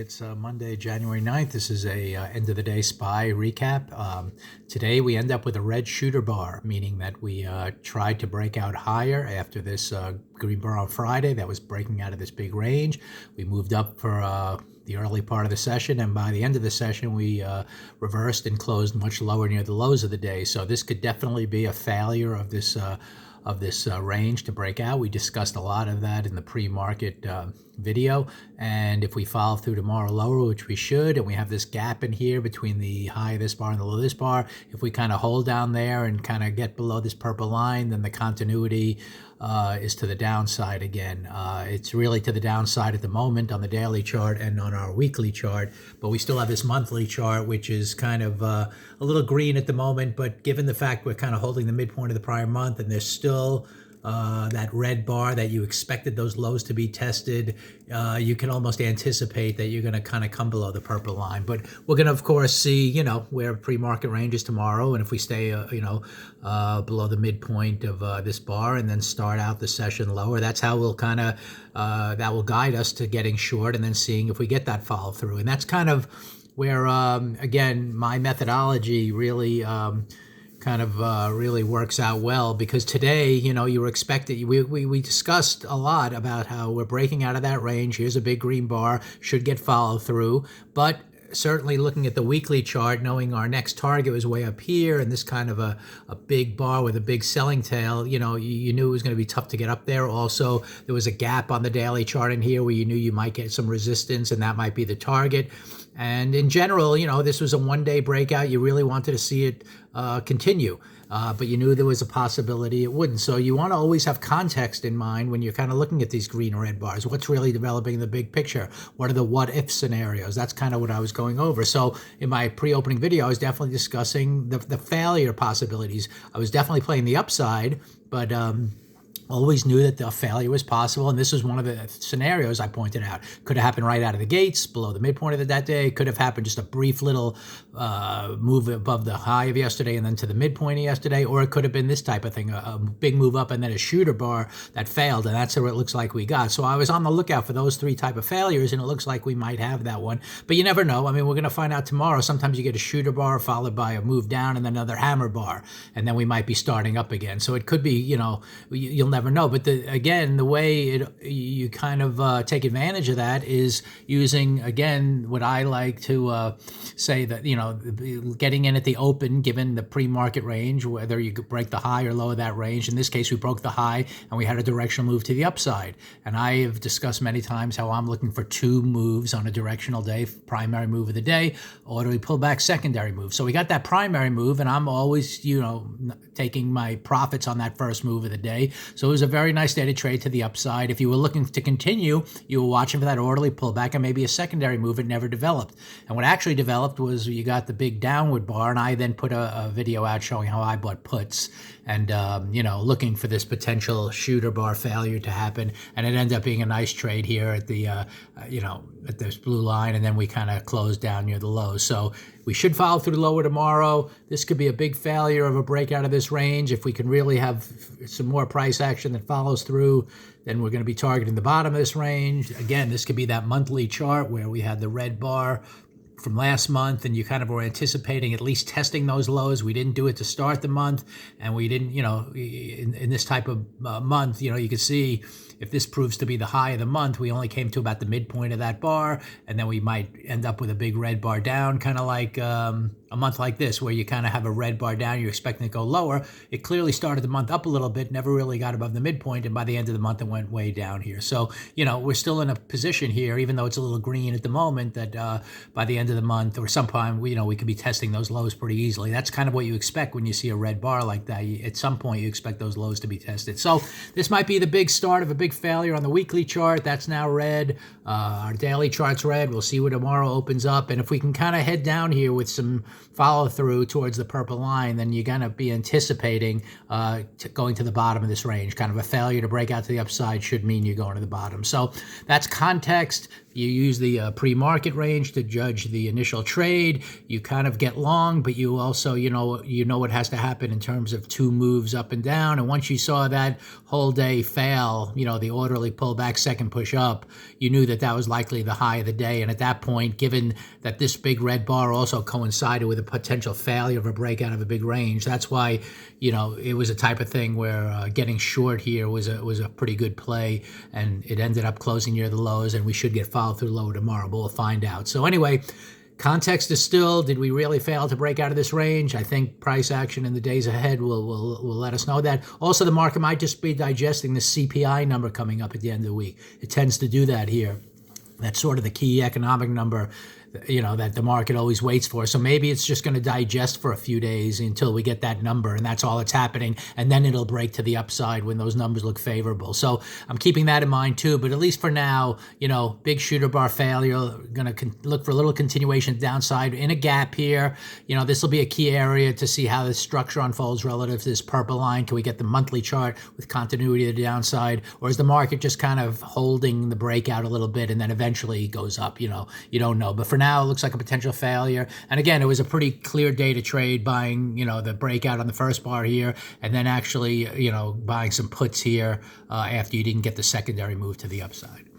It's Monday, January 9th. This is a end of the day SPY recap. Today we end up with a red shooter bar, meaning that we tried to break out higher after this green bar on Friday that was breaking out of this big range. We moved up for the early part of the session, and by the end of the session we reversed and closed much lower near the lows of the day. So this could definitely be a failure of this range to break out. We discussed a lot of that in the pre-market video, and if we follow through tomorrow lower, which we should, and we have this gap in here between the high of this bar and the low of this bar, if we kind of hold down there and kind of get below this purple line, then the continuity is to the downside again. It's really to the downside at the moment on the daily chart and on our weekly chart, but we still have this monthly chart, which is kind of a little green at the moment, but given the fact we're kind of holding the midpoint of the prior month and there's still that red bar that you expected those lows to be tested, you can almost anticipate that you're going to kind of come below the purple line. But we're going to, of course, see, where pre-market range is tomorrow. And if we stay, below the midpoint of this bar and then start out the session lower, that's how we'll kind of, that will guide us to getting short and then seeing if we get that follow through. And that's kind of where, again, my methodology really really works out well, because today, you were expected, we discussed a lot about how we're breaking out of that range. Here's a big green bar, should get follow through, but certainly looking at the weekly chart, knowing our next target was way up here and this kind of a big bar with a big selling tail, you knew it was going to be tough to get up there. Also, there was a gap on the daily chart in here where you knew you might get some resistance and that might be the target. And in general, this was a one-day breakout. You really wanted to see it continue, but you knew there was a possibility it wouldn't. So you want to always have context in mind when you're kind of looking at these green or red bars. What's really developing in the big picture? What are the what-if scenarios? That's kind of what I was going over. So in my pre-opening video, I was definitely discussing the failure possibilities. I was definitely playing the upside, but always knew that the failure was possible, and this was one of the scenarios I pointed out. Could have happened right out of the gates, below the midpoint of that day. Could have happened just a brief little move above the high of yesterday and then to the midpoint of yesterday, or it could have been this type of thing, a big move up and then a shooter bar that failed, and that's what it looks like we got. So I was on the lookout for those three type of failures, and it looks like we might have that one, but you never know. I mean, we're going to find out tomorrow. Sometimes you get a shooter bar followed by a move down and then another hammer bar, and then we might be starting up again. So it could be, you'll never know. But again, the way you kind of take advantage of that is using, again, what I like to say that, getting in at the open, given the pre-market range, whether you could break the high or low of that range. In this case, we broke the high and we had a directional move to the upside. And I have discussed many times how I'm looking for two moves on a directional day, primary move of the day, or do we pull back secondary move? So we got that primary move, and I'm always, taking my profits on that first move of the day. So it was a very nice steady trade to the upside. If you were looking to continue, you were watching for that orderly pullback and maybe a secondary move. It never developed. And what actually developed was you got the big downward bar, and I then put a video out showing how I bought puts and, looking for this potential shooter bar failure to happen. And it ended up being a nice trade here at the, at this blue line, and then we kind of closed down near the low. So we should follow through lower tomorrow. This could be a big failure of a breakout of this range. If we can really have some more price action that follows through, then we're going to be targeting the bottom of this range. Again, this could be that monthly chart where we had the red bar from last month, and you kind of were anticipating at least testing those lows. We didn't do it to start the month, and we didn't, in this type of month, you could see if this proves to be the high of the month, we only came to about the midpoint of that bar, and then we might end up with a big red bar down, kind of like a month like this, where you kind of have a red bar down, you're expecting to go lower. It clearly started the month up a little bit, never really got above the midpoint, and by the end of the month, it went way down here. So, we're still in a position here, even though it's a little green at the moment, that by the end of the month or sometime, we could be testing those lows pretty easily. That's kind of what you expect when you see a red bar like that. At some point, you expect those lows to be tested. So this might be the big start of a big failure on the weekly chart. That's now red. Our daily chart's red. We'll see where tomorrow opens up. And if we can kind of head down here with some follow through towards the purple line, then you're going to be anticipating going to the bottom of this range. Kind of a failure to break out to the upside should mean you're going to the bottom. So that's context. You use the pre-market range to judge the initial trade. You kind of get long, but you also, you know what has to happen in terms of two moves up and down. And once you saw that whole day fail, the orderly pullback, second push up, you knew that that was likely the high of the day. And at that point, given that this big red bar also coincided with a potential failure of a breakout of a big range, that's why, it was a type of thing where getting short here was a pretty good play, and it ended up closing near the lows, and we should get follow through lower tomorrow, but we'll find out. So anyway, context is still, did we really fail to break out of this range? I think price action in the days ahead will let us know that. Also, the market might just be digesting the CPI number coming up at the end of the week. It tends to do that here. That's sort of the key economic number, that the market always waits for. So maybe it's just going to digest for a few days until we get that number, and that's all that's happening. And then it'll break to the upside when those numbers look favorable. So I'm keeping that in mind too. But at least for now, big shooter bar failure, going to look for a little continuation downside in a gap here. This will be a key area to see how this structure unfolds relative to this purple line. Can we get the monthly chart with continuity to the downside? Or is the market just kind of holding the breakout a little bit and then eventually goes up? You don't know. But for now, it looks like a potential failure. And again, it was a pretty clear day to trade, buying, the breakout on the first bar here, and then actually, buying some puts here after you didn't get the secondary move to the upside.